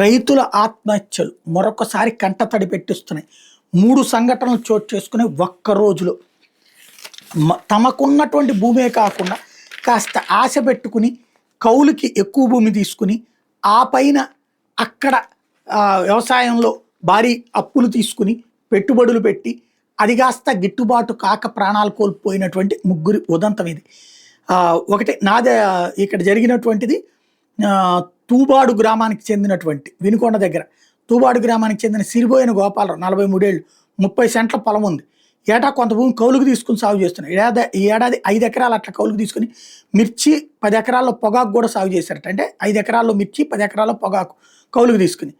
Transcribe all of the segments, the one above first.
రైతుల ఆత్మహత్యలు మరొకసారి కంటతడి పెట్టిస్తున్నాయి. 3 సంఘటనలు చోటు చేసుకుని ఒక్క రోజులో తమకున్నటువంటి భూమే కాకుండా కాస్త ఆశ పెట్టుకుని కౌలుకి ఎక్కువ భూమి తీసుకుని ఆ పైన అక్కడ వ్యవసాయంలో భారీ అప్పులు తీసుకుని పెట్టుబడులు పెట్టి అది కాస్త గిట్టుబాటు కాక ప్రాణాలు కోల్పోయినటువంటి ముగ్గురి ఉదంతం ఇది. ఒకటి నాదే ఇక్కడ జరిగినటువంటిది తూబాడు గ్రామానికి చెందినటువంటి వినుకొండ దగ్గర తూబాడు గ్రామానికి చెందిన సిరిబోయిన గోపాలరావు 43 ఏళ్ళు 30 సెంట్ల పొలం ఉంది. ఏటా కొంత భూమి కౌలుకు తీసుకుని సాగు చేస్తున్నారు. ఈ ఏడాది 5 ఎకరాలు అట్లా కౌలుకు తీసుకుని మిర్చి 10 ఎకరాల్లో పొగాకు కూడా సాగు చేశారట. అంటే 5 ఎకరాల్లో మిర్చి 10 ఎకరాల్లో పొగాకు కౌలుకు తీసుకుని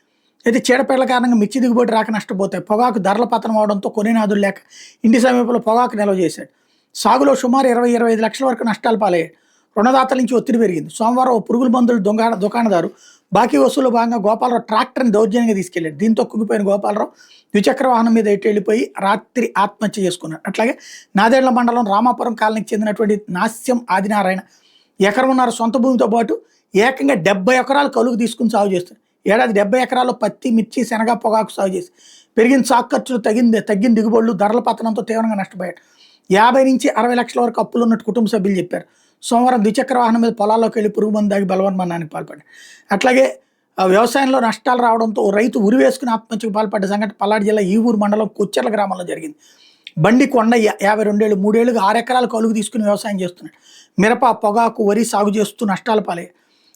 అయితే చీడపీడల కారణంగా మిర్చి దిగుబడి రాక నష్టపోతాయి. పొగాకు ధరల పతనం అవడంతో కొనేనాదులు లేక ఇంటి సమీపంలో పొగాకు నిల్వ చేశాడు. సాగులో సుమారు 20-25 లక్షల వరకు నష్టాలు పాలయ్యాడు. రుణదాతల నుంచి ఒత్తిడి పెరిగింది. సోమవారం ఓ పురుగుల మందులు దుకాణదారు బాకీ వసూలు భాగంగా గోపాలరావు ట్రాక్టర్ని దౌర్జన్యంగా తీసుకెళ్లాడు. దీంతో కుంగిపోయిన గోపాలరావు ద్విచక్ర వాహనం మీద వెళ్ళిపోయి రాత్రి ఆత్మహత్య చేసుకున్నాడు. అట్లాగే నాదేళ్ల మండలం రామాపురం కాలనీకి చెందినటువంటి నాస్యం ఆదినారాయణ ఎకరమున్నర సొంత భూమితో పాటు ఏకంగా 70 ఎకరాలు కౌలుకు తీసుకుని సాగు చేస్తాడు. ఏడాది 70 ఎకరాల్లో పత్తి, మిర్చి, శనగ, పొగాకు సాగు చేసి పెరిగిన సాగు ఖర్చులు తగ్గిన దిగుబడులు, ధరల పతనంతో తీవ్రంగా నష్టపోయాడు. 50 నుంచి 60 లక్షల వరకు అప్పులు ఉన్నట్టు కుటుంబ సభ్యులు చెప్పారు. సోమవారం ద్విచక్ర వాహనం మీద పొలాల్లోకి వెళ్ళి పురుగు మందు దాగి బలవన్మరణానికి పాల్పడ్డాడు. అట్లాగే వ్యవసాయంలో నష్టాలు రావడంతో రైతు ఉరి వేసుకుని ఆత్మహత్యకు పాల్పడ్డ సంఘటన పల్నాడు జిల్లా ఈవూరు మండలం కొచ్చెర్ల గ్రామంలో జరిగింది. బండి కొండయ్య 52 ఏళ్ళు 3 ఏళ్ళుగా 6 ఎకరాలు కౌలుకు తీసుకుని వ్యవసాయం చేస్తున్నాడు. మిరప, పొగాకు, వరి సాగు చేస్తూ నష్టాలు పాలయ్యాయి.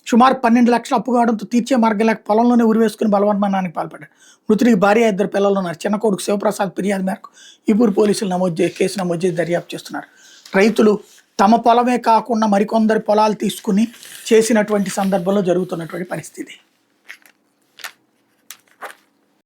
సుమారు 12 లక్షలు అప్పు కావడంతో తీర్చే మార్గం లేక పొలంలోనే ఉరి వేసుకుని బలవన్మరణానికి పాల్పడ్డాడు. మృతుడికి భార్య, 2 పిల్లలు ఉన్నారు. చిన్న కొడుకు శివప్రసాద్ ఫిర్యాదు మేరకు ఈపూరు పోలీసులు కేసు నమోదు చేసి దర్యాప్తు చేస్తున్నారు. రైతులు తమ పొలమే కాకుండా మరికొందరి పొలాలు తీసుకుని చేసినటువంటి సందర్భంలో జరుగుతున్నటువంటి పరిస్థితి.